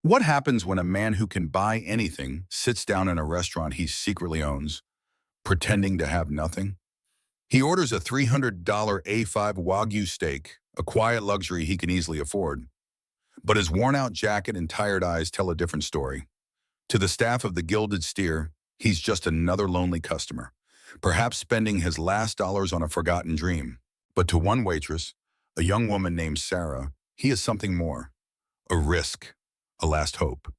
What happens when a man who can buy anything sits down in a restaurant he secretly owns, pretending to have nothing? He orders a $300 A5 Wagyu steak, a quiet luxury he can easily afford. But his worn-out jacket and tired eyes tell a different story. To the staff of the Gilded Steer, he's just another lonely customer, perhaps spending his last dollars on a forgotten dream. But to one waitress, a young woman named Sarah, he is something more. A risk, a last hope.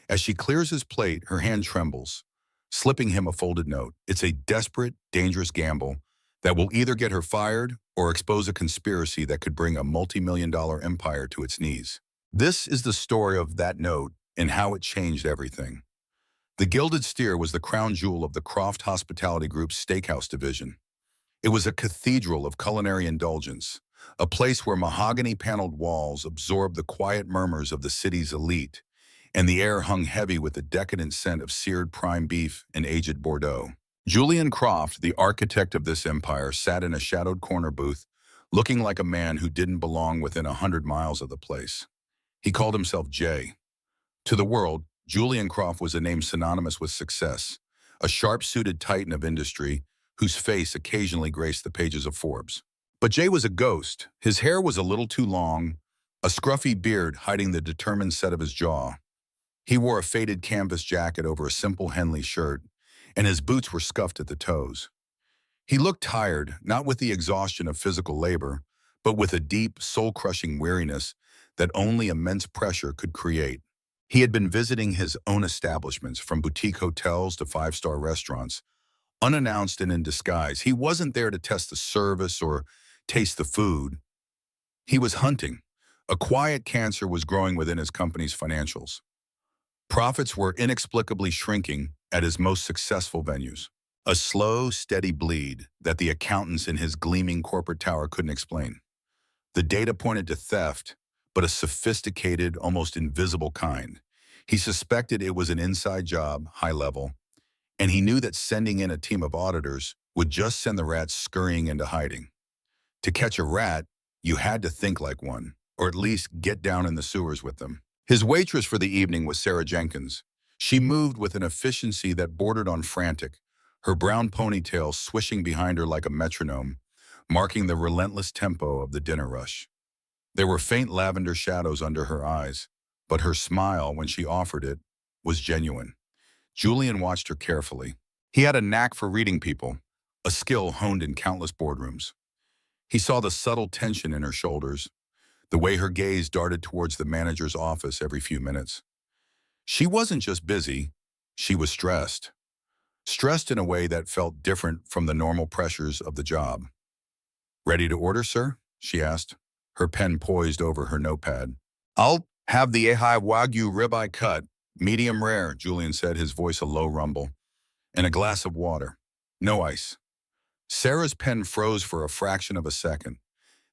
As she clears his plate, her hand trembles, slipping him a folded note. It's a desperate, dangerous gamble that will either get her fired or expose a conspiracy that could bring a multi-million-dollar empire to its knees. This is the story of that note and how it changed everything. The Gilded Steer was the crown jewel of the Croft Hospitality Group's steakhouse division. It was a cathedral of culinary indulgence, a place where mahogany-paneled walls absorbed the quiet murmurs of the city's elite, and the air hung heavy with the decadent scent of seared prime beef and aged Bordeaux. Julian Croft, the architect of this empire, sat in a shadowed corner booth, looking like a man who didn't belong within 100 miles of the place. He called himself Jay. To the world, Julian Croft was a name synonymous with success, a sharp-suited titan of industry whose face occasionally graced the pages of Forbes. But Jay was a ghost. His hair was a little too long, a scruffy beard hiding the determined set of his jaw. He wore a faded canvas jacket over a simple Henley shirt, and his boots were scuffed at the toes. He looked tired, not with the exhaustion of physical labor, but with a deep, soul-crushing weariness that only immense pressure could create. He had been visiting his own establishments, from boutique hotels to five-star restaurants, unannounced and in disguise. He wasn't there to test the service or taste the food. He was hunting. A quiet cancer was growing within his company's financials. Profits were inexplicably shrinking at his most successful venues. A slow, steady bleed that the accountants in his gleaming corporate tower couldn't explain. The data pointed to theft, but a sophisticated, almost invisible kind. He suspected it was an inside job, high level, and he knew that sending in a team of auditors would just send the rats scurrying into hiding. To catch a rat, you had to think like one, or at least get down in the sewers with them. His waitress for the evening was Sarah Jenkins. She moved with an efficiency that bordered on frantic, her brown ponytail swishing behind her like a metronome, marking the relentless tempo of the dinner rush. There were faint lavender shadows under her eyes, but her smile, when she offered it, was genuine. Julian watched her carefully. He had a knack for reading people, a skill honed in countless boardrooms. He saw the subtle tension in her shoulders, the way her gaze darted towards the manager's office every few minutes. She wasn't just busy, she was stressed. Stressed in a way that felt different from the normal pressures of the job. "Ready to order, sir?" she asked, her pen poised over her notepad. "I'll have the A5 Wagyu ribeye cut, medium rare," Julian said, his voice a low rumble, "and a glass of water. No ice." Sarah's pen froze for a fraction of a second.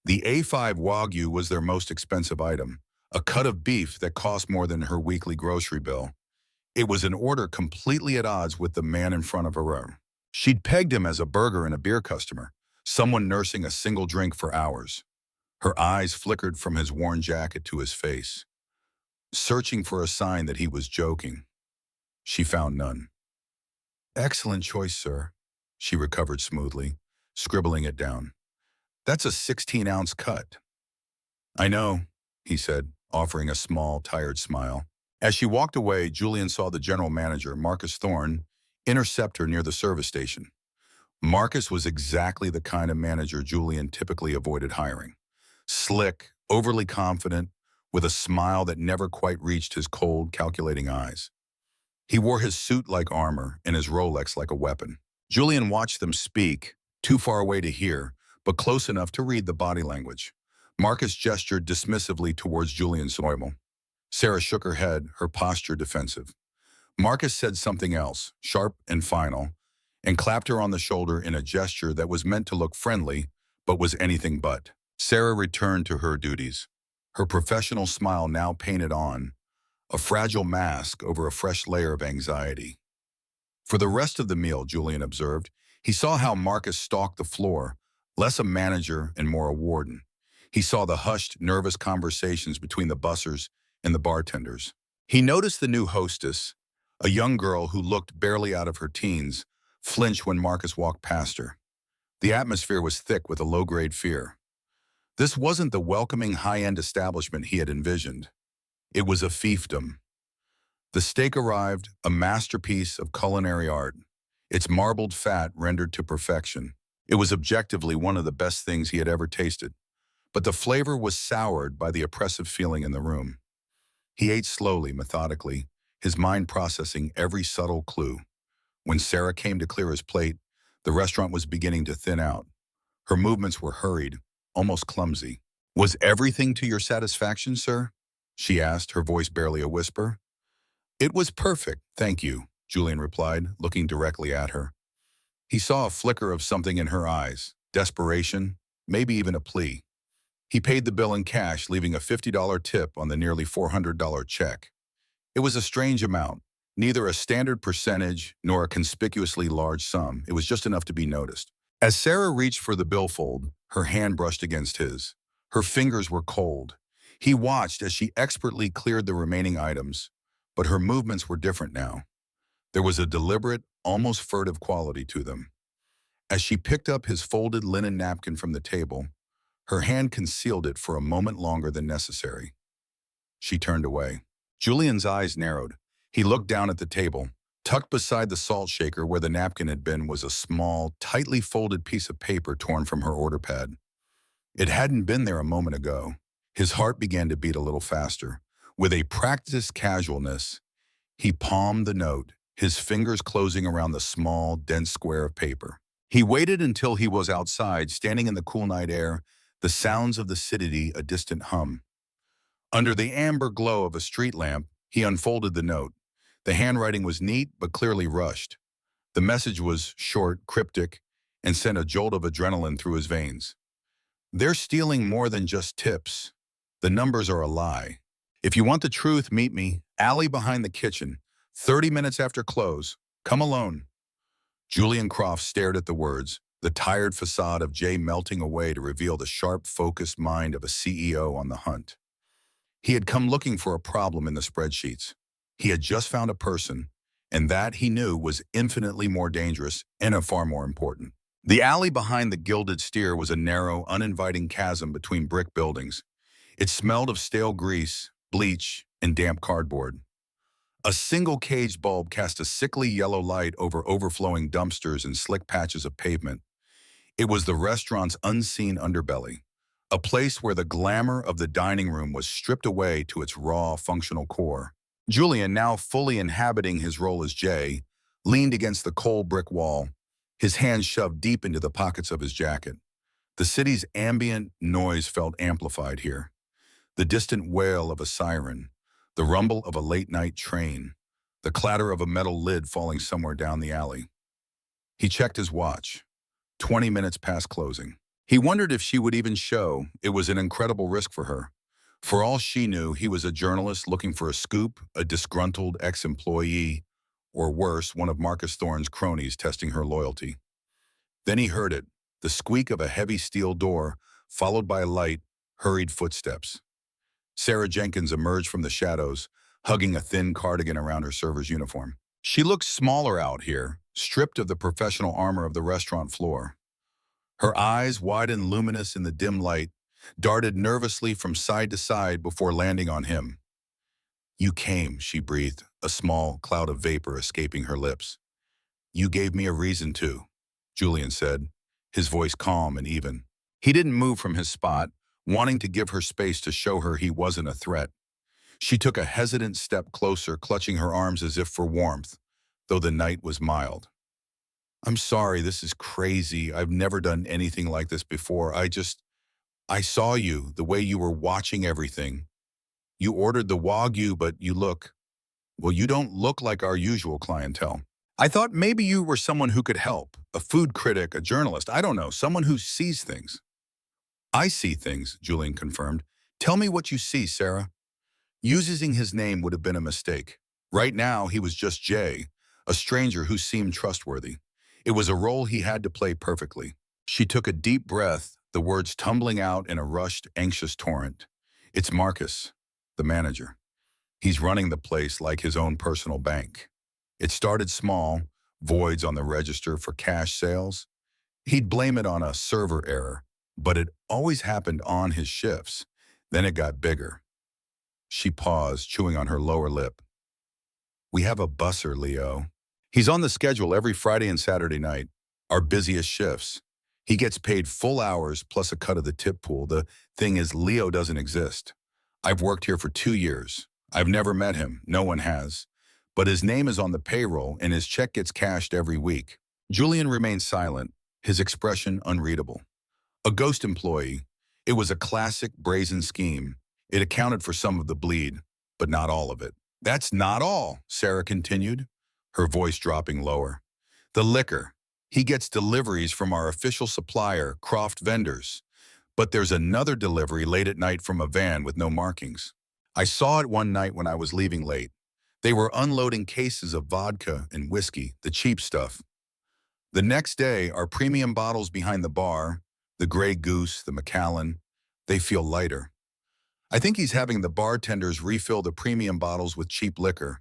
The A5 Wagyu was their most expensive item, a cut of beef that cost more than her weekly grocery bill. It was an order completely at odds with the man in front of her. She'd pegged him as a burger and a beer customer, someone nursing a single drink for hours. Her eyes flickered from his worn jacket to his face, searching for a sign that he was joking. She found none. "Excellent choice, sir," she recovered smoothly, scribbling it down. "That's a 16-ounce cut." "I know," he said, offering a small, tired smile. As she walked away, Julian saw the general manager, Marcus Thorne, intercept her near the service station. Marcus was exactly the kind of manager Julian typically avoided hiring. Slick, overly confident, with a smile that never quite reached his cold, calculating eyes. He wore his suit like armor and his Rolex like a weapon. Julian watched them speak, too far away to hear, but close enough to read the body language. Marcus gestured dismissively towards Julian's table. Sarah shook her head, her posture defensive. Marcus said something else, sharp and final, and clapped her on the shoulder in a gesture that was meant to look friendly, but was anything but. Sarah returned to her duties, her professional smile now painted on, a fragile mask over a fresh layer of anxiety. For the rest of the meal, Julian observed, he saw how Marcus stalked the floor, less a manager and more a warden. He saw the hushed, nervous conversations between the bussers and the bartenders. He noticed the new hostess, a young girl who looked barely out of her teens, flinch when Marcus walked past her. The atmosphere was thick with a low-grade fear. This wasn't the welcoming high-end establishment he had envisioned. It was a fiefdom. The steak arrived, a masterpiece of culinary art, its marbled fat rendered to perfection. It was objectively one of the best things he had ever tasted, but the flavor was soured by the oppressive feeling in the room. He ate slowly, methodically, his mind processing every subtle clue. When Sarah came to clear his plate, the restaurant was beginning to thin out. Her movements were hurried, almost clumsy. "Was everything to your satisfaction, sir?" she asked, her voice barely a whisper. "It was perfect, thank you," Julian replied, looking directly at her. He saw a flicker of something in her eyes, desperation, maybe even a plea. He paid the bill in cash, leaving a $50 tip on the nearly $400 check. It was a strange amount, neither a standard percentage nor a conspicuously large sum. It was just enough to be noticed. As Sarah reached for the billfold, her hand brushed against his. Her fingers were cold. He watched as she expertly cleared the remaining items, but her movements were different now. There was a deliberate, almost furtive quality to them. As she picked up his folded linen napkin from the table, her hand concealed it for a moment longer than necessary. She turned away. Julian's eyes narrowed. He looked down at the table. Tucked beside the salt shaker where the napkin had been was a small, tightly folded piece of paper torn from her order pad. It hadn't been there a moment ago. His heart began to beat a little faster. With a practiced casualness, he palmed the note, his fingers closing around the small, dense square of paper. He waited until he was outside, standing in the cool night air, the sounds of the city a distant hum. Under the amber glow of a street lamp, he unfolded the note. The handwriting was neat but clearly rushed. The message was short, cryptic, and sent a jolt of adrenaline through his veins. "They're stealing more than just tips. The numbers are a lie. If you want the truth, meet me, alley behind the kitchen, 30 minutes after close. Come alone." Julian Croft stared at the words, the tired facade of Jay melting away to reveal the sharp, focused mind of a CEO on the hunt. He had come looking for a problem in the spreadsheets. He had just found a person, and that, he knew, was infinitely more dangerous and far more important. The alley behind the Gilded Steer was a narrow, uninviting chasm between brick buildings. It smelled of stale grease, bleach, and damp cardboard. A single caged bulb cast a sickly yellow light over overflowing dumpsters and slick patches of pavement. It was the restaurant's unseen underbelly, a place where the glamour of the dining room was stripped away to its raw, functional core. Julian, now fully inhabiting his role as Jay, leaned against the cold brick wall, his hands shoved deep into the pockets of his jacket. The city's ambient noise felt amplified here. The distant wail of a siren, the rumble of a late-night train, the clatter of a metal lid falling somewhere down the alley. He checked his watch. 20 minutes past closing. He wondered if she would even show. It was an incredible risk for her. For all she knew, he was a journalist looking for a scoop, a disgruntled ex-employee, or worse, one of Marcus Thorne's cronies testing her loyalty. Then he heard it, the squeak of a heavy steel door, followed by light, hurried footsteps. Sarah Jenkins emerged from the shadows, hugging a thin cardigan around her server's uniform. She looked smaller out here, stripped of the professional armor of the restaurant floor. Her eyes, wide and luminous in the dim light, darted nervously from side to side before landing on him. "You came," she breathed, a small cloud of vapor escaping her lips. "You gave me a reason to," Julian said, his voice calm and even. He didn't move from his spot, wanting to give her space to show her he wasn't a threat. She took a hesitant step closer, clutching her arms as if for warmth, though the night was mild. "I'm sorry, this is crazy. I've never done anything like this before. I saw you, the way you were watching everything. You ordered the Wagyu, but you don't look like our usual clientele. I thought maybe you were someone who could help, a food critic, a journalist, I don't know, someone who sees things." "I see things," Julian confirmed. "Tell me what you see, Sarah." Using his name would have been a mistake. Right now, he was just Jay, a stranger who seemed trustworthy. It was a role he had to play perfectly. She took a deep breath, the words tumbling out in a rushed, anxious torrent. "It's Marcus, the manager. He's running the place like his own personal bank. It started small, voids on the register for cash sales. He'd blame it on a server error, but it always happened on his shifts. Then it got bigger. She paused, chewing on her lower lip. We have a busser, Leo. He's on the schedule every Friday and Saturday night, our busiest shifts. He gets paid full hours plus a cut of the tip pool. The thing is, Leo doesn't exist. I've worked here for 2 years. I've never met him. No one has. But his name is on the payroll and his check gets cashed every week. Julian remained silent, his expression unreadable. A ghost employee. It was a classic brazen scheme. It accounted for some of the bleed, but not all of it. That's not all, Sarah continued, her voice dropping lower. The liquor. He gets deliveries from our official supplier, Croft Vendors. But there's another delivery late at night from a van with no markings. I saw it one night when I was leaving late. They were unloading cases of vodka and whiskey, the cheap stuff. The next day, our premium bottles behind the bar, the Grey Goose, the Macallan, they feel lighter. I think he's having the bartenders refill the premium bottles with cheap liquor,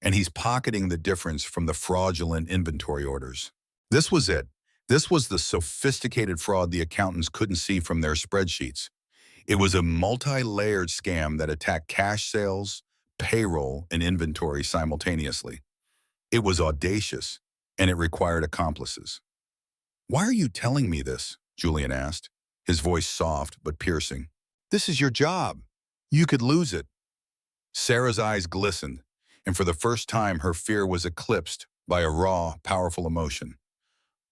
and he's pocketing the difference from the fraudulent inventory orders. This was it. This was the sophisticated fraud the accountants couldn't see from their spreadsheets. It was a multi-layered scam that attacked cash sales, payroll, and inventory simultaneously. It was audacious, and it required accomplices. Why are you telling me this? Julian asked, his voice soft but piercing. This is your job. You could lose it. Sarah's eyes glistened, and for the first time her fear was eclipsed by a raw, powerful emotion.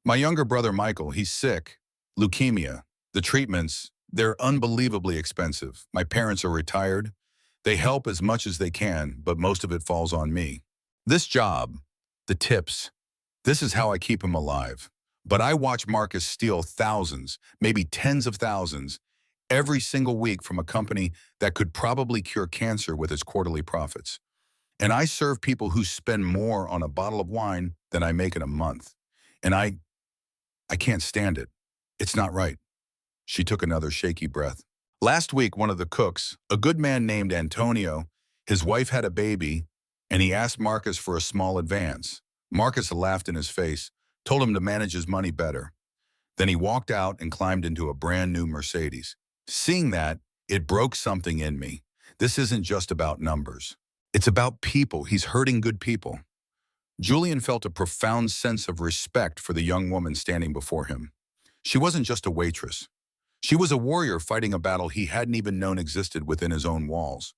My younger brother Michael, he's sick. Leukemia. The treatments, they're unbelievably expensive. My parents are retired. They help as much as they can, but most of it falls on me. This job, the tips, this is how I keep him alive. But I watch Marcus steal thousands, maybe tens of thousands, every single week from a company that could probably cure cancer with its quarterly profits. And I serve people who spend more on a bottle of wine than I make in a month. And I can't stand it. It's not right. She took another shaky breath. Last week, one of the cooks, a good man named Antonio, his wife had a baby, and he asked Marcus for a small advance. Marcus laughed in his face, told him to manage his money better. Then he walked out and climbed into a brand new Mercedes. Seeing that, it broke something in me. This isn't just about numbers. It's about people. He's hurting good people. Julian felt a profound sense of respect for the young woman standing before him. She wasn't just a waitress. She was a warrior fighting a battle he hadn't even known existed within his own walls.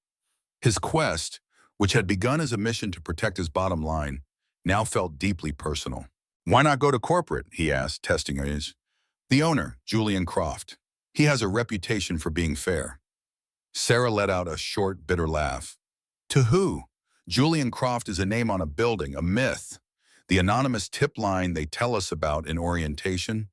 His quest, which had begun as a mission to protect his bottom line, now felt deeply personal. Why not go to corporate? He asked, testing his. The owner, Julian Croft. He has a reputation for being fair. Sarah let out a short, bitter laugh. To who? Julian Croft is a name on a building, a myth. The anonymous tip line they tell us about in orientation,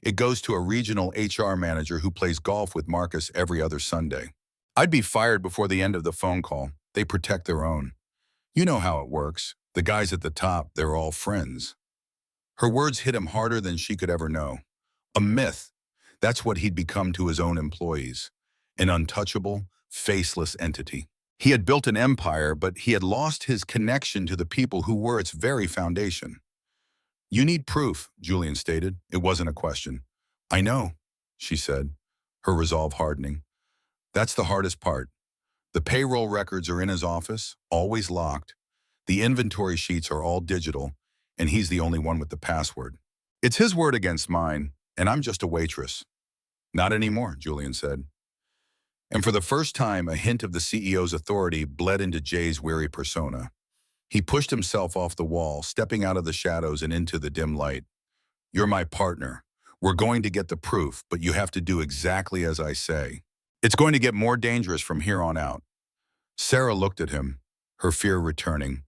it goes to a regional HR manager who plays golf with Marcus every other Sunday. I'd be fired before the end of the phone call. They protect their own. You know how it works. The guys at the top, they're all friends. Her words hit him harder than she could ever know. A myth. That's what he'd become to his own employees. An untouchable, faceless entity. He had built an empire, but he had lost his connection to the people who were its very foundation. You need proof, Julian stated. It wasn't a question. I know, she said, her resolve hardening. That's the hardest part. The payroll records are in his office, always locked. The inventory sheets are all digital, and he's the only one with the password. It's his word against mine, and I'm just a waitress. Not anymore, Julian said. And for the first time, a hint of the CEO's authority bled into Jay's weary persona. He pushed himself off the wall, stepping out of the shadows and into the dim light. You're my partner. We're going to get the proof, but you have to do exactly as I say. It's going to get more dangerous from here on out. Sarah looked at him, her fear returning,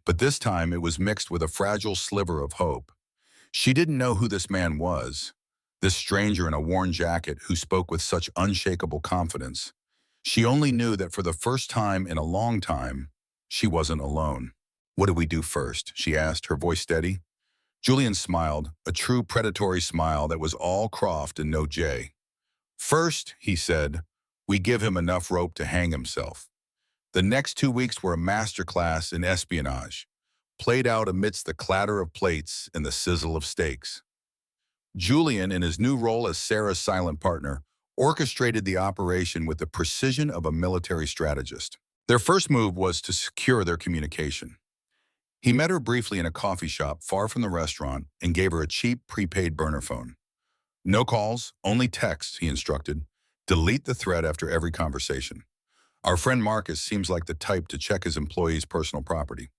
but this time it was mixed with a fragile sliver of hope. She didn't know who this man was, this stranger in a worn jacket who spoke with such unshakable confidence. She only knew that for the first time in a long time, she wasn't alone. What do we do first? She asked, her voice steady. Julian smiled, a true predatory smile that was all Croft and no Jay. First, he said, we give him enough rope to hang himself. The next 2 weeks were a masterclass in espionage, played out amidst the clatter of plates and the sizzle of steaks. Julian, in his new role as Sarah's silent partner, orchestrated the operation with the precision of a military strategist. Their first move was to secure their communication. He met her briefly in a coffee shop far from the restaurant and gave her a cheap prepaid burner phone. No calls, only texts, he instructed. Delete the thread after every conversation. Our friend Marcus seems like the type to check his employees' personal property.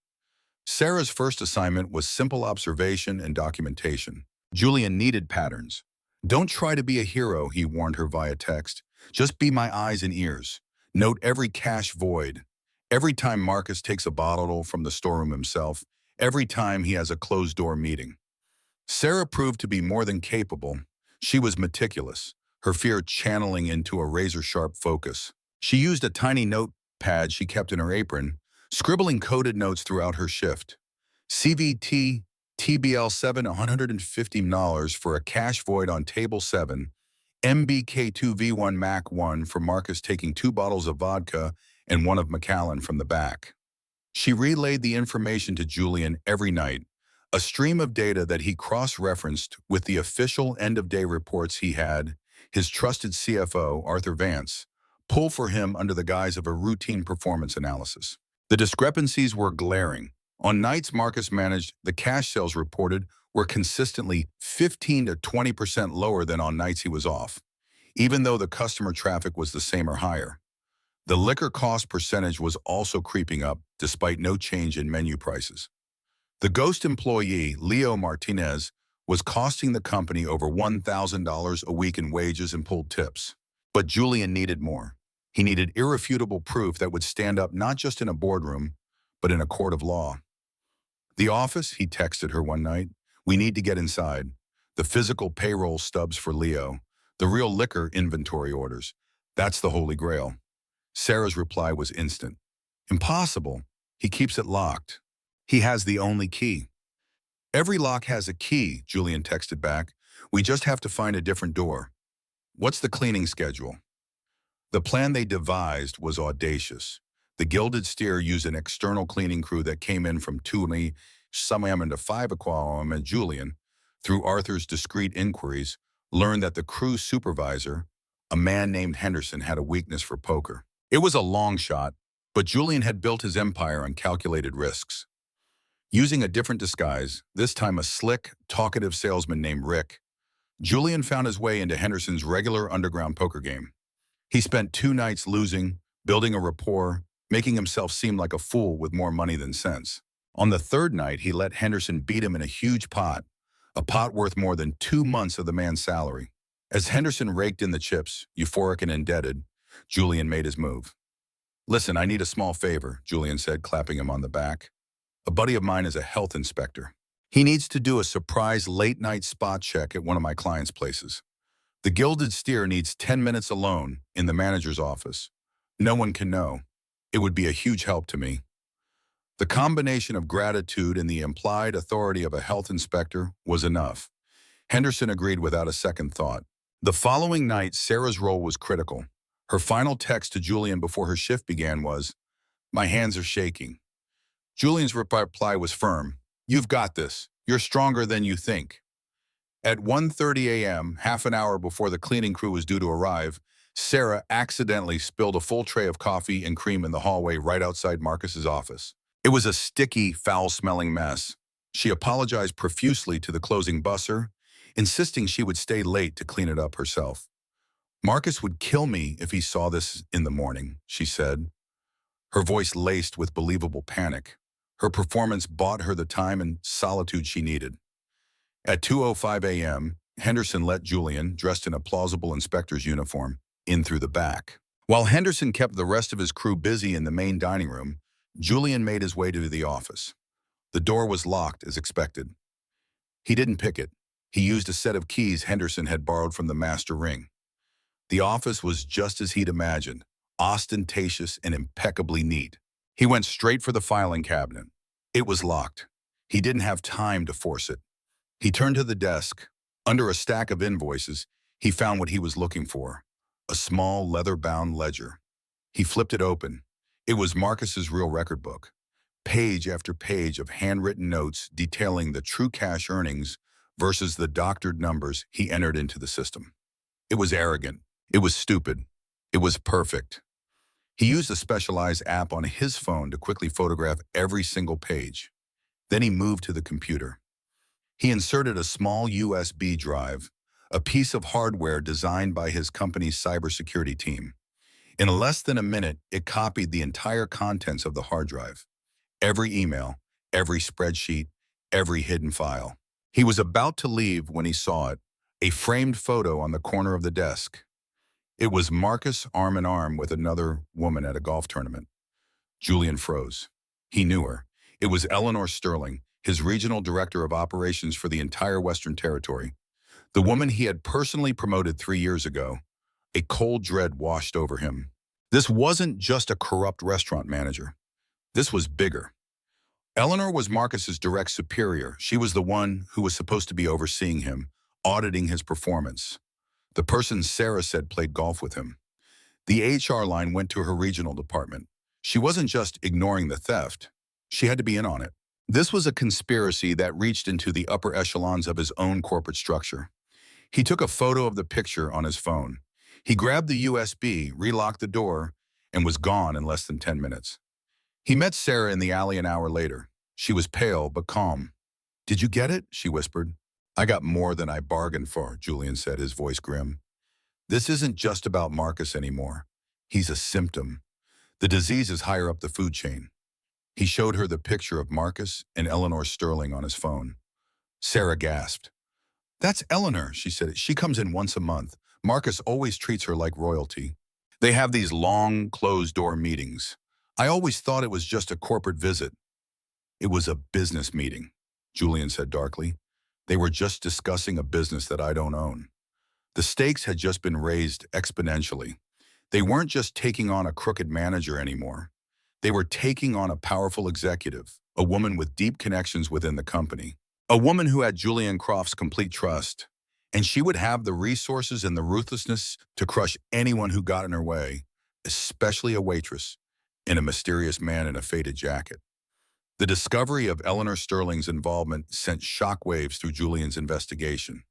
Sarah's first assignment was simple observation and documentation. Julian needed patterns. Don't try to be a hero, he warned her via text. Just be my eyes and ears. Note every cache void. Every time Marcus takes a bottle from the storeroom himself. Every time he has a closed-door meeting. Sarah proved to be more than capable. She was meticulous, her fear channeling into a razor-sharp focus. She used a tiny notepad she kept in her apron, scribbling coded notes throughout her shift. CVT TBL7 $150 for a cache void on table 7, MBK2V1 Mac 1 for Marcus taking 2 bottles of vodka and one of Macallan from the back. She relayed the information to Julian every night, a stream of data that he cross-referenced with the official end-of-day reports he had, his trusted CFO, Arthur Vance, pull for him under the guise of a routine performance analysis. The discrepancies were glaring. On nights Marcus managed, the cash sales reported were consistently 15 to 20% lower than on nights he was off, even though the customer traffic was the same or higher. The liquor cost percentage was also creeping up, despite no change in menu prices. The ghost employee, Leo Martinez, was costing the company over $1,000 a week in wages and pulled tips. But Julian needed more. He needed irrefutable proof that would stand up not just in a boardroom, but in a court of law. The office, he texted her one night. We need to get inside. The physical payroll stubs for Leo. The real liquor inventory orders. That's the holy grail. Sarah's reply was instant. Impossible. He keeps it locked. He has the only key. Every lock has a key, Julian texted back. We just have to find a different door. What's the cleaning schedule? The plan they devised was audacious. The Gilded Steer used an external cleaning crew that came in from Tuni, Samam and 5 Aquam, and Julian, through Arthur's discreet inquiries, learned that the crew supervisor, a man named Henderson, had a weakness for poker. It was a long shot, but Julian had built his empire on calculated risks. Using a different disguise, this time a slick, talkative salesman named Rick, Julian found his way into Henderson's regular underground poker game. He spent 2 nights losing, building a rapport, making himself seem like a fool with more money than sense. On the 3rd night, he let Henderson beat him in a huge pot, a pot worth more than 2 months of the man's salary. As Henderson raked in the chips, euphoric and indebted, Julian made his move. Listen, I need a small favor, Julian said, clapping him on the back. A buddy of mine is a health inspector. He needs to do a surprise late-night spot check at one of my clients' places. The Gilded Steer needs 10 minutes alone in the manager's office. No one can know. It would be a huge help to me. The combination of gratitude and the implied authority of a health inspector was enough. Henderson agreed without a second thought. The following night, Sarah's role was critical. Her final text to Julian before her shift began was, "My hands are shaking." Julian's reply was firm. "You've got this. You're stronger than you think." At 1:30 a.m., half an hour before the cleaning crew was due to arrive, Sarah accidentally spilled a full tray of coffee and cream in the hallway right outside Marcus's office. It was a sticky, foul-smelling mess. She apologized profusely to the closing busser, insisting she would stay late to clean it up herself. "Marcus would kill me if he saw this in the morning," she said, her voice laced with believable panic. Her performance bought her the time and solitude she needed. At 2:05 a.m., Henderson let Julian, dressed in a plausible inspector's uniform, in through the back. While Henderson kept the rest of his crew busy in the main dining room, Julian made his way to the office. The door was locked as expected. He didn't pick it. He used a set of keys Henderson had borrowed from the master ring. The office was just as he'd imagined, ostentatious and impeccably neat. He went straight for the filing cabinet. It was locked. He didn't have time to force it. He turned to the desk. Under a stack of invoices, he found what he was looking for, a small leather-bound ledger. He flipped it open. It was Marcus's real record book, page after page of handwritten notes detailing the true cash earnings versus the doctored numbers he entered into the system. It was arrogant. It was stupid. It was perfect. He used a specialized app on his phone to quickly photograph every single page. Then he moved to the computer. He inserted a small USB drive, a piece of hardware designed by his company's cybersecurity team. In less than a minute, it copied the entire contents of the hard drive. Every email, every spreadsheet, every hidden file. He was about to leave when he saw it, a framed photo on the corner of the desk. It was Marcus arm in arm with another woman at a golf tournament. Julian froze. He knew her. It was Eleanor Sterling, his regional director of operations for the entire Western Territory. The woman he had personally promoted 3 years ago. A cold dread washed over him. This wasn't just a corrupt restaurant manager. This was bigger. Eleanor was Marcus's direct superior. She was the one who was supposed to be overseeing him, auditing his performance. The person Sarah said played golf with him. The HR line went to her regional department. She wasn't just ignoring the theft. She had to be in on it. This was a conspiracy that reached into the upper echelons of his own corporate structure. He took a photo of the picture on his phone. He grabbed the USB, relocked the door, and was gone in less than 10 minutes. He met Sarah in the alley an hour later. She was pale but calm. "Did you get it?" she whispered. "I got more than I bargained for," Julian said, his voice grim. "This isn't just about Marcus anymore. He's a symptom. The disease is higher up the food chain." He showed her the picture of Marcus and Eleanor Sterling on his phone. Sarah gasped. "That's Eleanor," she said. "She comes in once a month. Marcus always treats her like royalty. They have these long, closed-door meetings. I always thought it was just a corporate visit." "It was a business meeting," Julian said darkly. "They were just discussing a business that I don't own." The stakes had just been raised exponentially. They weren't just taking on a crooked manager anymore. They were taking on a powerful executive, a woman with deep connections within the company, a woman who had Julian Croft's complete trust, and she would have the resources and the ruthlessness to crush anyone who got in her way, especially a waitress and a mysterious man in a faded jacket. The discovery of Eleanor Sterling's involvement sent shockwaves through Julian's investigation.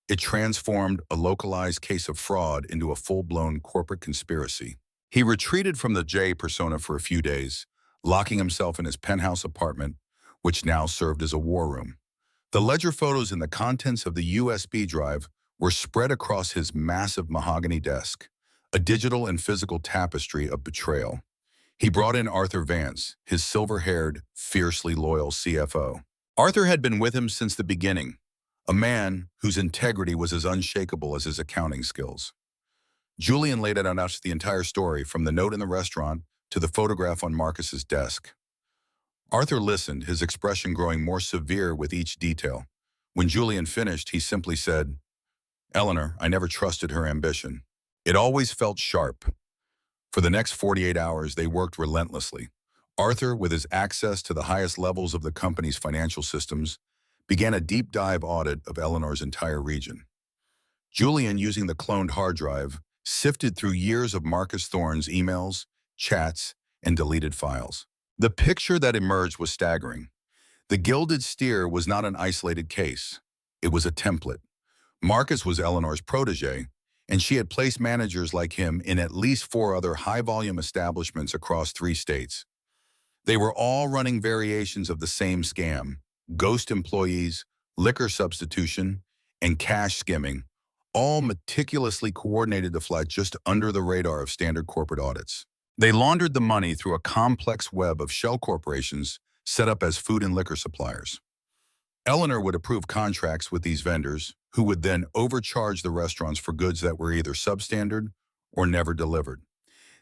It transformed a localized case of fraud into a full-blown corporate conspiracy. He retreated from the J persona for a few days, locking himself in his penthouse apartment, which now served as a war room. The ledger photos and the contents of the USB drive were spread across his massive mahogany desk, a digital and physical tapestry of betrayal. He brought in Arthur Vance, his silver-haired, fiercely loyal CFO. Arthur had been with him since the beginning, a man whose integrity was as unshakable as his accounting skills. Julian laid out the entire story, from the note in the restaurant to the photograph on Marcus's desk. Arthur listened, his expression growing more severe with each detail. When Julian finished, he simply said, "Eleanor, I never trusted her ambition. It always felt sharp." For the next 48 hours, they worked relentlessly. Arthur, with his access to the highest levels of the company's financial systems, began a deep dive audit of Eleanor's entire region. Julian, using the cloned hard drive, sifted through years of Marcus Thorne's emails, chats, and deleted files. The picture that emerged was staggering. The Gilded Steer was not an isolated case. It was a template. Marcus was Eleanor's protege, and she had placed managers like him in at least 4 other high-volume establishments across 3 states. They were all running variations of the same scam: ghost employees, liquor substitution, and cash skimming, all meticulously coordinated to fly just under the radar of standard corporate audits. They laundered the money through a complex web of shell corporations set up as food and liquor suppliers. Eleanor would approve contracts with these vendors, who would then overcharge the restaurants for goods that were either substandard or never delivered.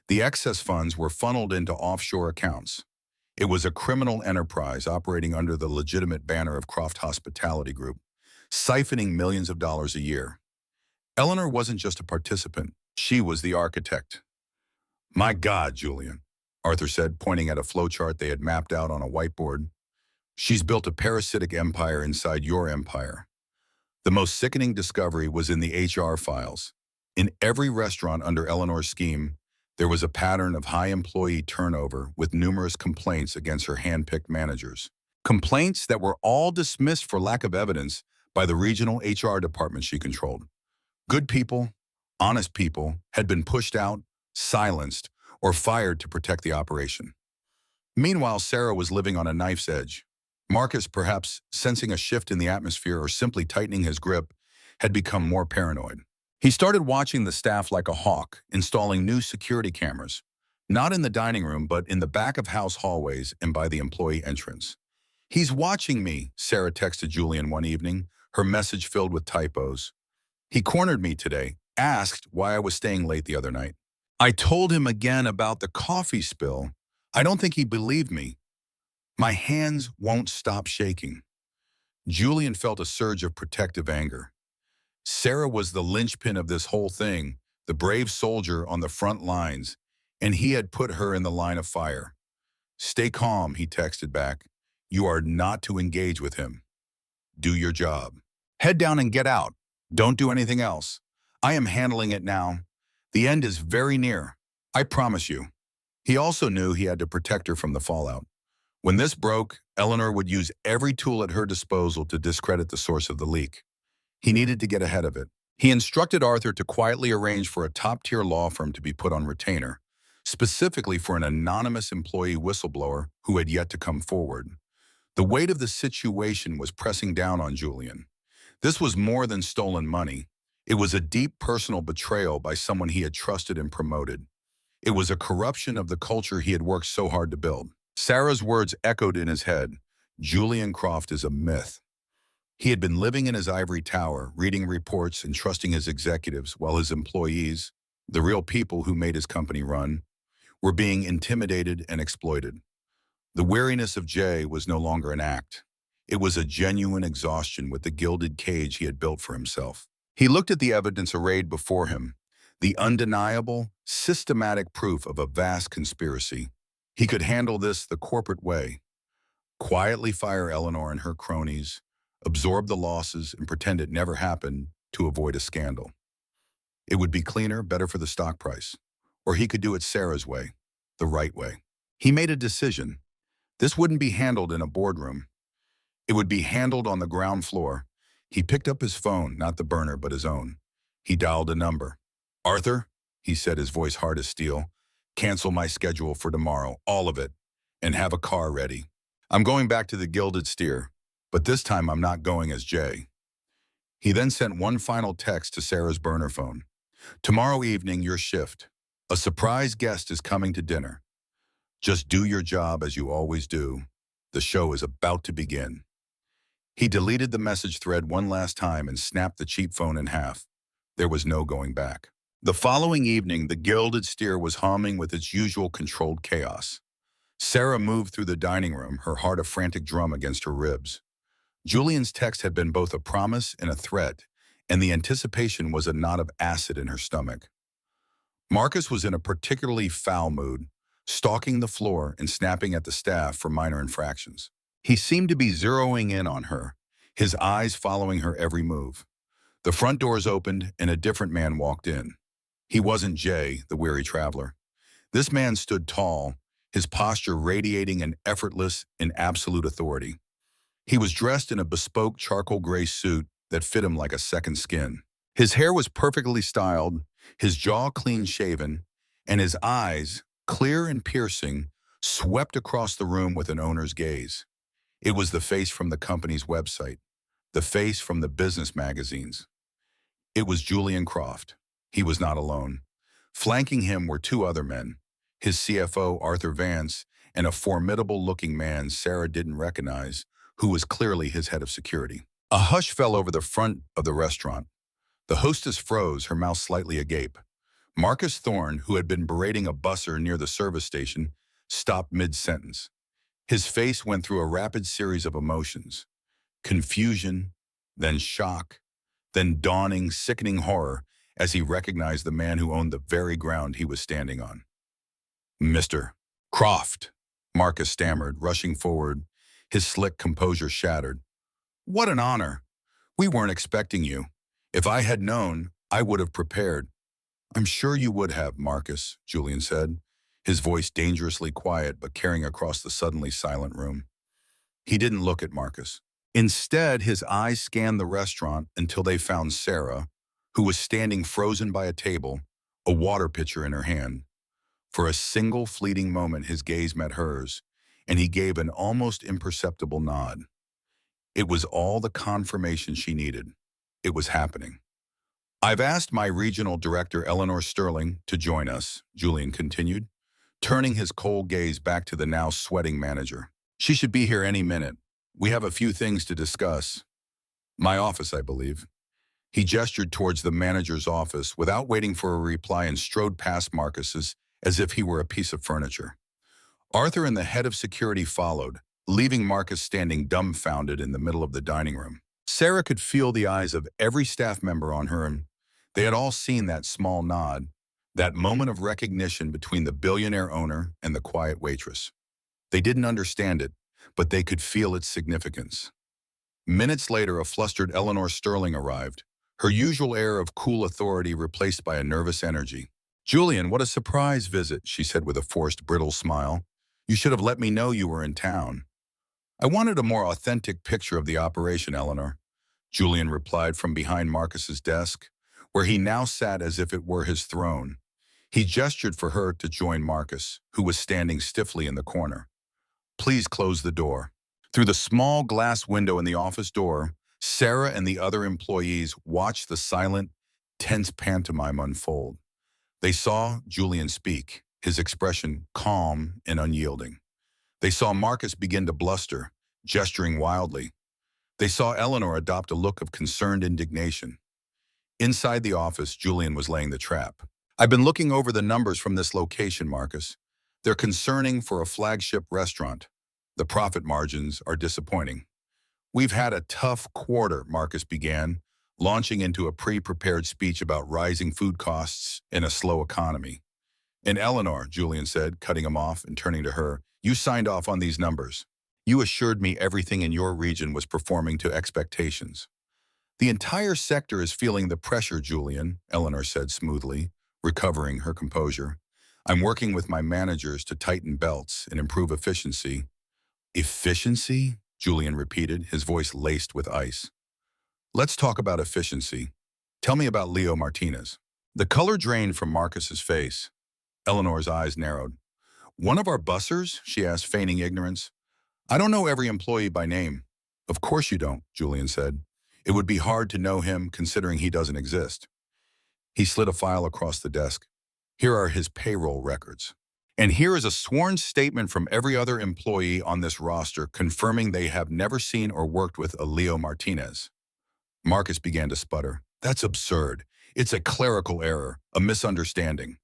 The excess funds were funneled into offshore accounts. It was a criminal enterprise operating under the legitimate banner of Croft Hospitality Group, siphoning millions of dollars a year. Eleanor wasn't just a participant, she was the architect. "My God, Julian," Arthur said, pointing at a flowchart they had mapped out on a whiteboard. "She's built a parasitic empire inside your empire." The most sickening discovery was in the HR files. In every restaurant under Eleanor's scheme, There was a pattern of high employee turnover with numerous complaints against her hand-picked managers. Complaints that were all dismissed for lack of evidence by the regional HR department she controlled. Good people, honest people, had been pushed out, silenced, or fired to protect the operation. Meanwhile, Sarah was living on a knife's edge. Marcus, perhaps sensing a shift in the atmosphere or simply tightening his grip, had become more paranoid. He started watching the staff like a hawk, installing new security cameras, not in the dining room, but in the back-of-house hallways and by the employee entrance. "He's watching me," Sarah texted Julian one evening, her message filled with typos. "He cornered me today, asked why I was staying late the other night. I told him again about the coffee spill. I don't think he believed me. My hands won't stop shaking." Julian felt a surge of protective anger. Sarah was the linchpin of this whole thing, the brave soldier on the front lines, and he had put her in the line of fire. "Stay calm," he texted back. "You are not to engage with him. Do your job. Head down and get out. Don't do anything else. I am handling it now. The end is very near. I promise you." He also knew he had to protect her from the fallout. When this broke, Eleanor would use every tool at her disposal to discredit the source of the leak. He needed to get ahead of it. He instructed Arthur to quietly arrange for a top-tier law firm to be put on retainer, specifically for an anonymous employee whistleblower who had yet to come forward. The weight of the situation was pressing down on Julian. This was more than stolen money. It was a deep personal betrayal by someone he had trusted and promoted. It was a corruption of the culture he had worked so hard to build. Sarah's words echoed in his head. Julian Croft is a myth. He had been living in his ivory tower, reading reports and trusting his executives, while his employees, the real people who made his company run, were being intimidated and exploited. The weariness of Jay was no longer an act. It was a genuine exhaustion with the gilded cage he had built for himself. He looked at the evidence arrayed before him, the undeniable, systematic proof of a vast conspiracy. He could handle this the corporate way. Quietly fire Eleanor and her cronies, absorb the losses, and pretend it never happened to avoid a scandal. It would be cleaner, better for the stock price. Or he could do it Sarah's way, the right way. He made a decision. This wouldn't be handled in a boardroom. It would be handled on the ground floor. He picked up his phone, not the burner, but his own. He dialed a number. "Arthur," he said, his voice hard as steel, "cancel my schedule for tomorrow, all of it, and have a car ready. I'm going back to the Gilded Steer, but this time I'm not going as Jay." He then sent one final text to Sarah's burner phone. "Tomorrow evening, your shift. A surprise guest is coming to dinner. Just do your job as you always do. The show is about to begin." He deleted the message thread one last time and snapped the cheap phone in half. There was no going back. The following evening, the Gilded Steer was humming with its usual controlled chaos. Sarah moved through the dining room, her heart a frantic drum against her ribs. Julian's text had been both a promise and a threat, and the anticipation was a knot of acid in her stomach. Marcus was in a particularly foul mood, stalking the floor and snapping at the staff for minor infractions. He seemed to be zeroing in on her, his eyes following her every move. The front doors opened and a different man walked in. He wasn't Jay, the weary traveler. This man stood tall, his posture radiating an effortless and absolute authority. He was dressed in a bespoke charcoal gray suit that fit him like a second skin. His hair was perfectly styled, his jaw clean-shaven, and his eyes, clear and piercing, swept across the room with an owner's gaze. It was the face from the company's website, the face from the business magazines. It was Julian Croft. He was not alone. Flanking him were two other men, his CFO, Arthur Vance, and a formidable-looking man Sarah didn't recognize, who was clearly his head of security. A hush fell over the front of the restaurant. The hostess froze, her mouth slightly agape. Marcus Thorne, who had been berating a busser near the service station, stopped mid-sentence. His face went through a rapid series of emotions. Confusion, then shock, then dawning, sickening horror as he recognized the man who owned the very ground he was standing on. "Mr. Croft," Marcus stammered, rushing forward, his slick composure shattered. "What an honor. We weren't expecting you. If I had known, I would have prepared." I'm sure you would have, Marcus, Julian said, his voice dangerously quiet but carrying across the suddenly silent room. He didn't look at Marcus. Instead, his eyes scanned the restaurant until they found Sarah, who was standing frozen by a table, a water pitcher in her hand. For a single fleeting moment, his gaze met hers, and he gave an almost imperceptible nod. It was all the confirmation she needed. It was happening. I've asked my regional director, Eleanor Sterling, to join us, Julian continued, turning his cold gaze back to the now sweating manager. She should be here any minute. We have a few things to discuss. My office, I believe. He gestured towards the manager's office without waiting for a reply and strode past Marcus's as if he were a piece of furniture. Arthur and the head of security followed, leaving Marcus standing dumbfounded in the middle of the dining room. Sarah could feel the eyes of every staff member on her, and they had all seen that small nod, that moment of recognition between the billionaire owner and the quiet waitress. They didn't understand it, but they could feel its significance. Minutes later, a flustered Eleanor Sterling arrived, her usual air of cool authority replaced by a nervous energy. "Julian, what a surprise visit," she said with a forced, brittle smile. "You should have let me know you were in town." "I wanted a more authentic picture of the operation, Eleanor," Julian replied from behind Marcus's desk, where he now sat as if it were his throne. He gestured for her to join Marcus, who was standing stiffly in the corner. "Please close the door." Through the small glass window in the office door, Sarah and the other employees watched the silent, tense pantomime unfold. They saw Julian speak, his expression calm and unyielding. They saw Marcus begin to bluster, gesturing wildly. They saw Eleanor adopt a look of concerned indignation. Inside the office, Julian was laying the trap. "I've been looking over the numbers from this location, Marcus. They're concerning for a flagship restaurant. The profit margins are disappointing." "We've had a tough quarter," Marcus began, launching into a pre-prepared speech about rising food costs and a slow economy. "And Eleanor," Julian said, cutting him off and turning to her, "you signed off on these numbers. You assured me everything in your region was performing to expectations." "The entire sector is feeling the pressure, Julian," Eleanor said smoothly, recovering her composure. "I'm working with my managers to tighten belts and improve efficiency." "Efficiency?" Julian repeated, his voice laced with ice. "Let's talk about efficiency. Tell me about Leo Martinez." The color drained from Marcus's face. Eleanor's eyes narrowed. "One of our bussers?" she asked, feigning ignorance. "I don't know every employee by name." "Of course you don't," Julian said. "It would be hard to know him considering he doesn't exist." He slid a file across the desk. "Here are his payroll records. And here is a sworn statement from every other employee on this roster confirming they have never seen or worked with a Leo Martinez." Marcus began to sputter. "That's absurd. It's a clerical error, a misunderstanding."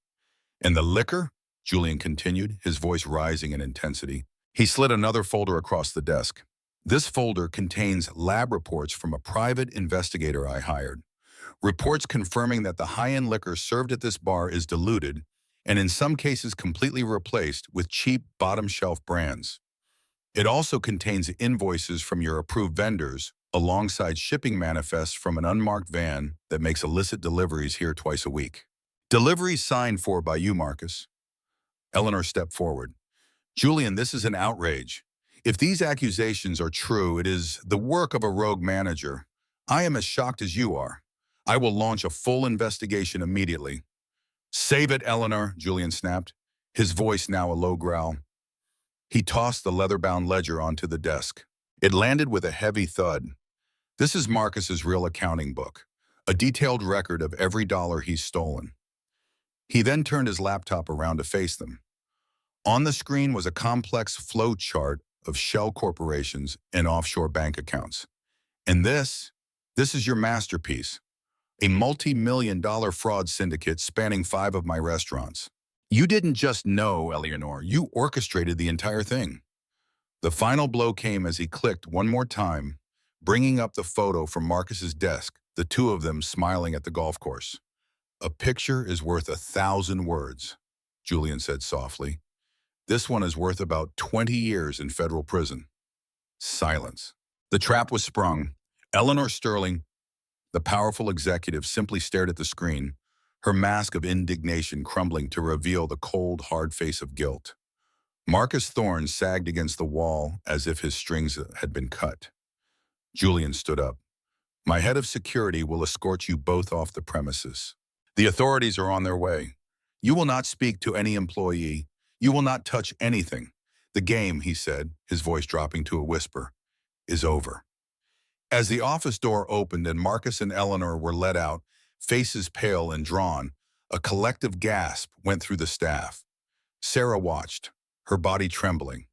"And the liquor?" Julian continued, his voice rising in intensity. He slid another folder across the desk. "This folder contains lab reports from a private investigator I hired. Reports confirming that the high-end liquor served at this bar is diluted and in some cases completely replaced with cheap bottom-shelf brands. It also contains invoices from your approved vendors alongside shipping manifests from an unmarked van that makes illicit deliveries here twice a week. Deliveries signed for by you, Marcus." Eleanor stepped forward. "Julian, this is an outrage. If these accusations are true, it is the work of a rogue manager. I am as shocked as you are. I will launch a full investigation immediately." "Save it, Eleanor," Julian snapped, his voice now a low growl. He tossed the leather-bound ledger onto the desk. It landed with a heavy thud. "This is Marcus's real accounting book, a detailed record of every dollar he's stolen." He then turned his laptop around to face them. On the screen was a complex flow chart of shell corporations and offshore bank accounts. "And this is your masterpiece, a multi-million-dollar fraud syndicate spanning 5 of my restaurants. You didn't just know, Eleanor, you orchestrated the entire thing." The final blow came as he clicked one more time, bringing up the photo from Marcus's desk, the two of them smiling at the golf course. "A picture is worth 1,000 words," Julian said softly. "This one is worth about 20 years in federal prison." Silence. The trap was sprung. Eleanor Sterling, the powerful executive, simply stared at the screen, her mask of indignation crumbling to reveal the cold, hard face of guilt. Marcus Thorne sagged against the wall as if his strings had been cut. Julian stood up. My head of security will escort you both off the premises. The authorities are on their way. You will not speak to any employee. You will not touch anything. The game, he said, his voice dropping to a whisper, is over. As the office door opened and Marcus and Eleanor were let out, faces pale and drawn, a collective gasp went through the staff. Sarah watched, her body trembling,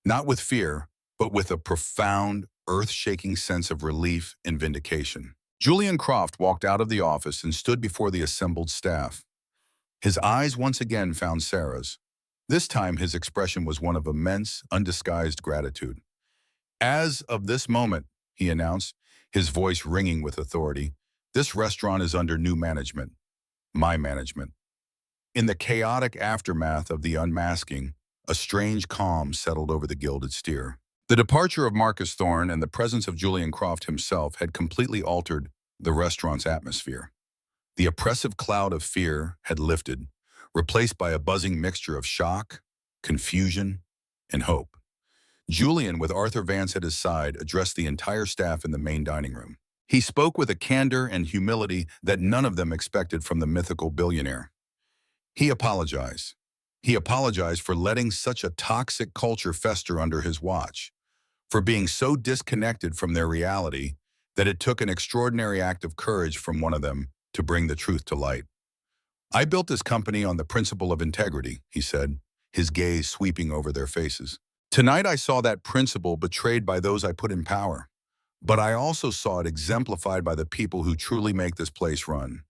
not with fear, but with a profound, earth-shaking sense of relief and vindication. Julian Croft walked out of the office and stood before the assembled staff. His eyes once again found Sarah's. This time his expression was one of immense, undisguised gratitude. As of this moment, he announced, his voice ringing with authority, this restaurant is under new management. My management. In the chaotic aftermath of the unmasking, a strange calm settled over the Gilded Steer. The departure of Marcus Thorne and the presence of Julian Croft himself had completely altered the restaurant's atmosphere. The oppressive cloud of fear had lifted, replaced by a buzzing mixture of shock, confusion, and hope. Julian, with Arthur Vance at his side, addressed the entire staff in the main dining room. He spoke with a candor and humility that none of them expected from the mythical billionaire. He apologized. He apologized for letting such a toxic culture fester under his watch, for being so disconnected from their reality that it took an extraordinary act of courage from one of them to bring the truth to light. I built this company on the principle of integrity, he said, his gaze sweeping over their faces. Tonight I saw that principle betrayed by those I put in power, but I also saw it exemplified by the people who truly make this place run.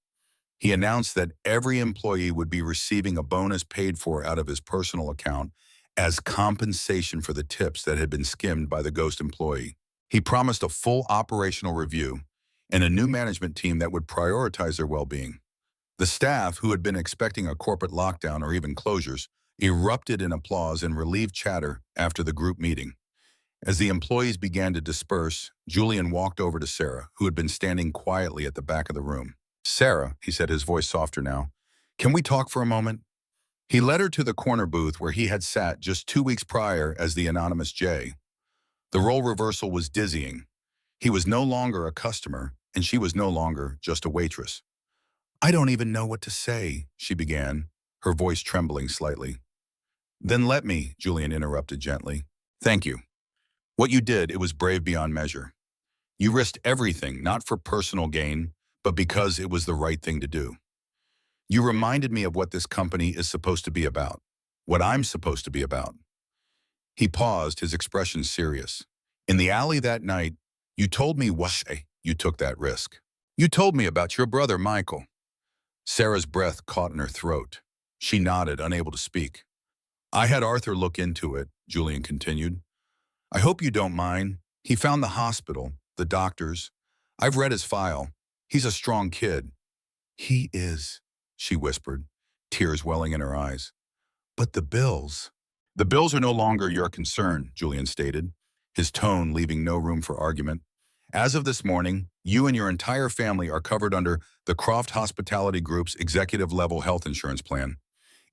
He announced that every employee would be receiving a bonus paid for out of his personal account as compensation for the tips that had been skimmed by the ghost employee. He promised a full operational review and a new management team that would prioritize their well-being. The staff, who had been expecting a corporate lockdown or even closures, erupted in applause and relieved chatter after the group meeting. As the employees began to disperse, Julian walked over to Sarah, who had been standing quietly at the back of the room. Sarah, he said, his voice softer now, can we talk for a moment? He led her to the corner booth where he had sat just 2 weeks prior as the anonymous Jay. The role reversal was dizzying. He was no longer a customer, and she was no longer just a waitress. I don't even know what to say, she began, her voice trembling slightly. Then let me, Julian interrupted gently. Thank you. What you did, it was brave beyond measure. You risked everything, not for personal gain, but because it was the right thing to do. You reminded me of what this company is supposed to be about, what I'm supposed to be about. He paused, his expression serious. In the alley that night, you told me why you took that risk. You told me about your brother, Michael. Sarah's breath caught in her throat. She nodded, unable to speak. I had Arthur look into it, Julian continued. I hope you don't mind. He found the hospital, the doctors. I've read his file. He's a strong kid. He is, she whispered, tears welling in her eyes. But the bills. The bills are no longer your concern, Julian stated, his tone leaving no room for argument. As of this morning, you and your entire family are covered under the Croft Hospitality Group's executive-level health insurance plan.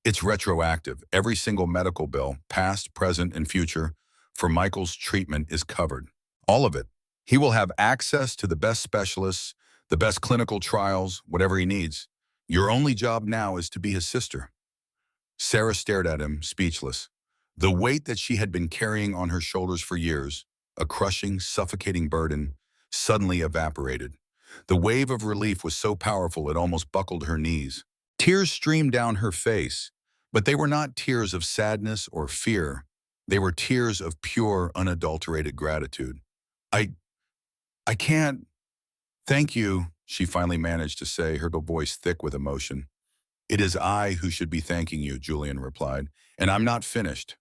It's retroactive. Every single medical bill, past, present, and future, for Michael's treatment is covered. All of it. He will have access to the best specialists, the best clinical trials, whatever he needs. Your only job now is to be his sister. Sarah stared at him, speechless. The weight that she had been carrying on her shoulders for years, a crushing, suffocating burden, suddenly evaporated. The wave of relief was so powerful it almost buckled her knees. Tears streamed down her face, but they were not tears of sadness or fear. They were tears of pure, unadulterated gratitude. I can't. Thank you, she finally managed to say, her voice thick with emotion. It is I who should be thanking you, Julian replied, and I'm not finished.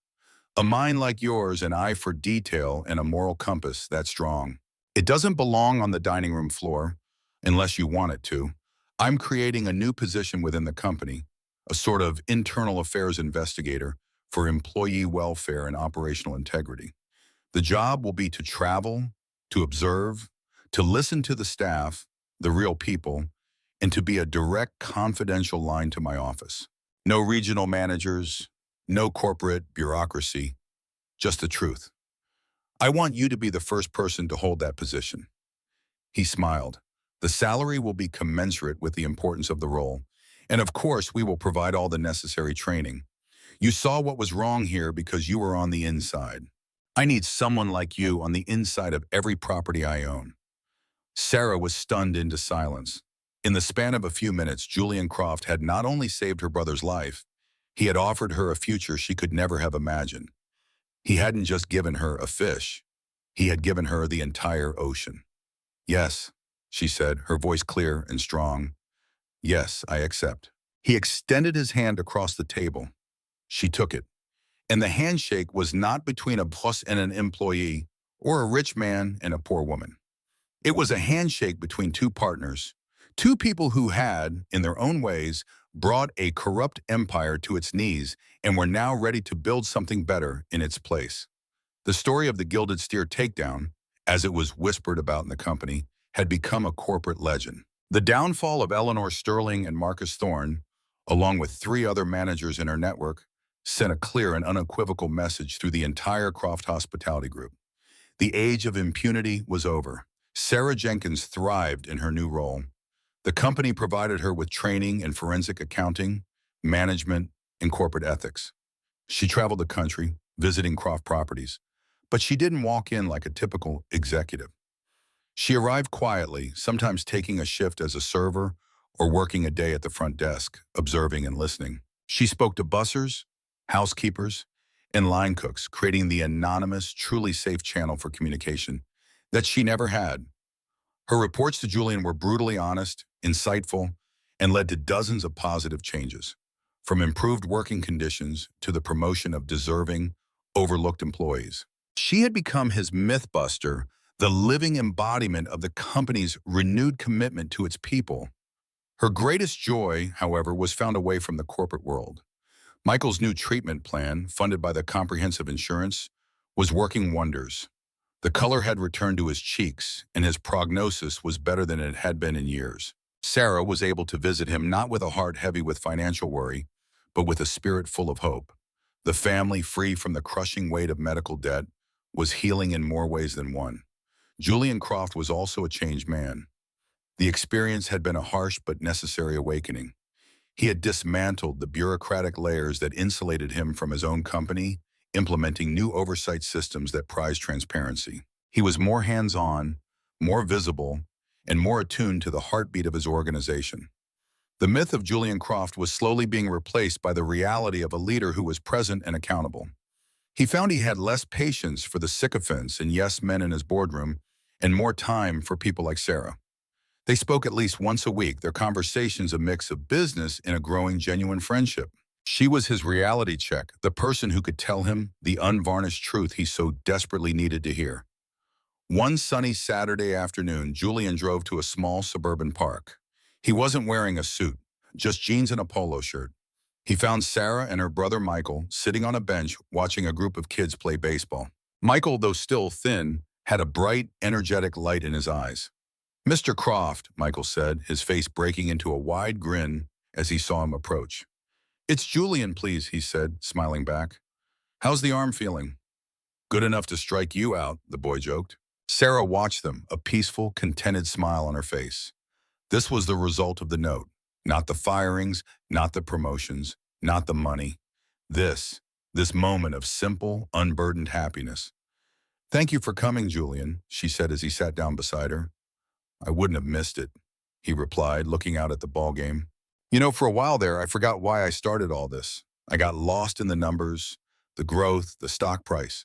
A mind like yours, an eye for detail, and a moral compass that strong. It doesn't belong on the dining room floor, unless you want it to. I'm creating a new position within the company, a sort of internal affairs investigator for employee welfare and operational integrity. The job will be to travel, to observe, to listen to the staff, the real people, and to be a direct, confidential line to my office. No regional managers, no corporate bureaucracy, just the truth. I want you to be the first person to hold that position. He smiled. The salary will be commensurate with the importance of the role. And of course, we will provide all the necessary training. You saw what was wrong here because you were on the inside. I need someone like you on the inside of every property I own. Sarah was stunned into silence. In the span of a few minutes, Julian Croft had not only saved her brother's life, he had offered her a future she could never have imagined. He hadn't just given her a fish. He had given her the entire ocean. Yes, she said, her voice clear and strong. Yes, I accept. He extended his hand across the table. She took it. And the handshake was not between a boss and an employee, or a rich man and a poor woman. It was a handshake between two partners, two people who had, in their own ways, brought a corrupt empire to its knees and were now ready to build something better in its place. The story of the Gilded Steer takedown, as it was whispered about in the company, had become a corporate legend. The downfall of Eleanor Sterling and Marcus Thorne, along with three other managers in her network, sent a clear and unequivocal message through the entire Croft Hospitality Group. The age of impunity was over. Sarah Jenkins thrived in her new role. The company provided her with training in forensic accounting, management, and corporate ethics. She traveled the country, visiting Croft properties, but she didn't walk in like a typical executive. She arrived quietly, sometimes taking a shift as a server or working a day at the front desk, observing and listening. She spoke to bussers, housekeepers, and line cooks, creating the anonymous, truly safe channel for communication that she never had. Her reports to Julian were brutally honest, insightful, and led to dozens of positive changes, from improved working conditions to the promotion of deserving, overlooked employees. She had become his mythbuster, the living embodiment of the company's renewed commitment to its people. Her greatest joy, however, was found away from the corporate world. Michael's new treatment plan, funded by the comprehensive insurance, was working wonders. The color had returned to his cheeks, and his prognosis was better than it had been in years. Sarah was able to visit him not with a heart heavy with financial worry, but with a spirit full of hope. The family, free from the crushing weight of medical debt, was healing in more ways than one. Julian Croft was also a changed man. The experience had been a harsh but necessary awakening. He had dismantled the bureaucratic layers that insulated him from his own company, implementing new oversight systems that prized transparency. He was more hands-on, more visible, and more attuned to the heartbeat of his organization. The myth of Julian Croft was slowly being replaced by the reality of a leader who was present and accountable. He found he had less patience for the sycophants and yes men in his boardroom and more time for people like Sarah. They spoke at least once a week, their conversations a mix of business and a growing genuine friendship. She was his reality check, the person who could tell him the unvarnished truth he so desperately needed to hear. One sunny Saturday afternoon, Julian drove to a small suburban park. He wasn't wearing a suit, just jeans and a polo shirt. He found Sarah and her brother Michael sitting on a bench watching a group of kids play baseball. Michael, though still thin, had a bright, energetic light in his eyes. "Mr. Croft," Michael said, his face breaking into a wide grin as he saw him approach. "It's Julian, please," he said, smiling back. "How's the arm feeling?" "Good enough to strike you out," the boy joked. Sarah watched them, a peaceful, contented smile on her face. This was the result of the note. Not the firings, not the promotions, not the money. This moment of simple, unburdened happiness. "Thank you for coming, Julian," she said as he sat down beside her. "I wouldn't have missed it," he replied, looking out at the ball game. "You know, for a while there, I forgot why I started all this. I got lost in the numbers, the growth, the stock price.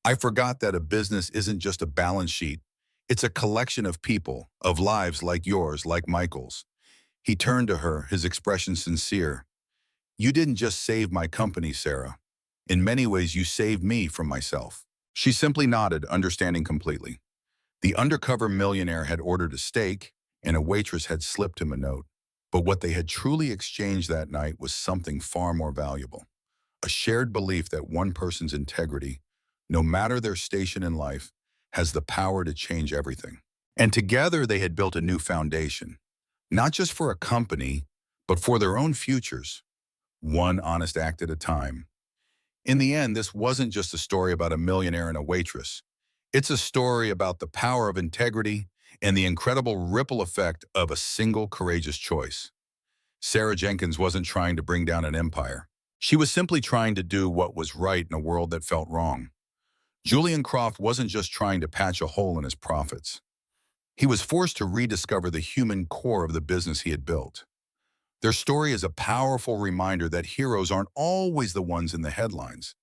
I forgot that a business isn't just a balance sheet. It's a collection of people, of lives like yours, like Michael's." He turned to her, his expression sincere. "You didn't just save my company, Sarah. In many ways, you saved me from myself." She simply nodded, understanding completely. The undercover millionaire had ordered a steak, and a waitress had slipped him a note. But what they had truly exchanged that night was something far more valuable. A shared belief that one person's integrity, no matter their station in life, has the power to change everything. And together they had built a new foundation. not just for a company, but for their own futures, one honest act at a time. In the end, this wasn't just a story about a millionaire and a waitress. It's a story about the power of integrity and the incredible ripple effect of a single courageous choice. Sarah Jenkins wasn't trying to bring down an empire. She was simply trying to do what was right in a world that felt wrong. Julian Croft wasn't just trying to patch a hole in his profits. He was forced to rediscover the human core of the business he had built. Their story is a powerful reminder that heroes aren't always the ones in the headlines.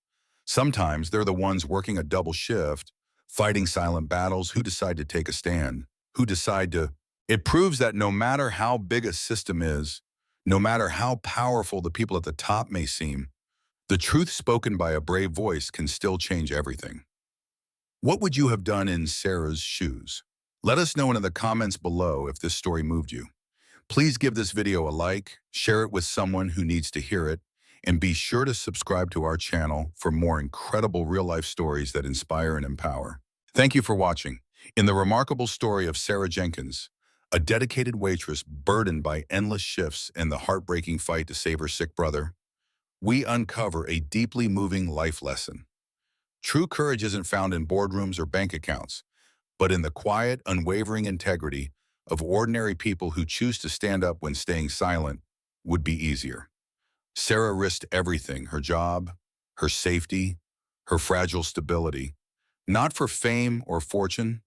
Sometimes they're the ones working a double shift, fighting silent battles, who decide to take a stand, who decide to. It proves that no matter how big a system is, no matter how powerful the people at the top may seem, the truth spoken by a brave voice can still change everything. What would you have done in Sarah's shoes? Let us know in the comments below if this story moved you. Please give this video a like, share it with someone who needs to hear it, and be sure to subscribe to our channel for more incredible real-life stories that inspire and empower. Thank you for watching. In the remarkable story of Sarah Jenkins, a dedicated waitress burdened by endless shifts and the heartbreaking fight to save her sick brother, we uncover a deeply moving life lesson. True courage isn't found in boardrooms or bank accounts, but in the quiet, unwavering integrity of ordinary people who choose to stand up when staying silent would be easier. Sarah risked everything, her job, her safety, her fragile stability, not for fame or fortune,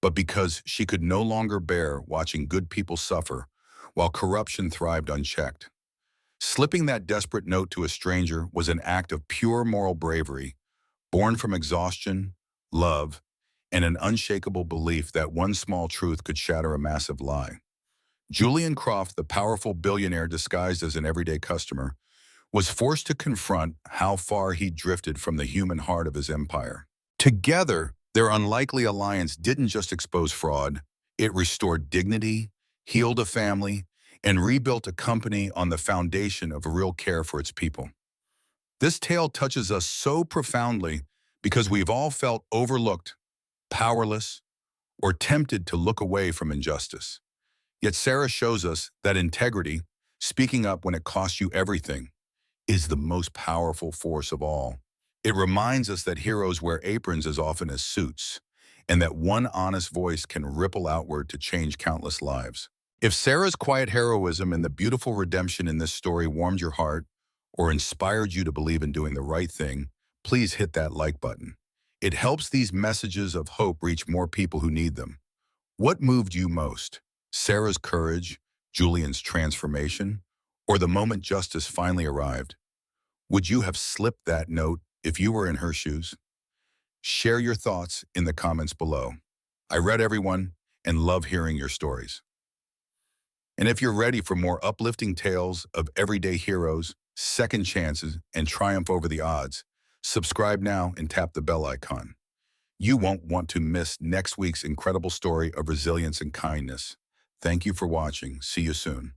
but because she could no longer bear watching good people suffer while corruption thrived unchecked. Slipping that desperate note to a stranger was an act of pure moral bravery, born from exhaustion, love, and an unshakable belief that one small truth could shatter a massive lie. Julian Croft, the powerful billionaire disguised as an everyday customer, was forced to confront how far he drifted from the human heart of his empire. Together, their unlikely alliance didn't just expose fraud, it restored dignity, healed a family, and rebuilt a company on the foundation of real care for its people. This tale touches us so profoundly because we've all felt overlooked, powerless, or tempted to look away from injustice. Yet Sarah shows us that integrity, speaking up when it costs you everything, is the most powerful force of all. It reminds us that heroes wear aprons as often as suits, and that one honest voice can ripple outward to change countless lives. If Sarah's quiet heroism and the beautiful redemption in this story warmed your heart or inspired you to believe in doing the right thing, please hit that like button. It helps these messages of hope reach more people who need them. What moved you most? Sarah's courage, Julian's transformation, or the moment justice finally arrived? Would you have slipped that note if you were in her shoes? Share your thoughts in the comments below. I read everyone and love hearing your stories. And if you're ready for more uplifting tales of everyday heroes, second chances, and triumph over the odds, subscribe now and tap the bell icon. You won't want to miss next week's incredible story of resilience and kindness. Thank you for watching. See you soon.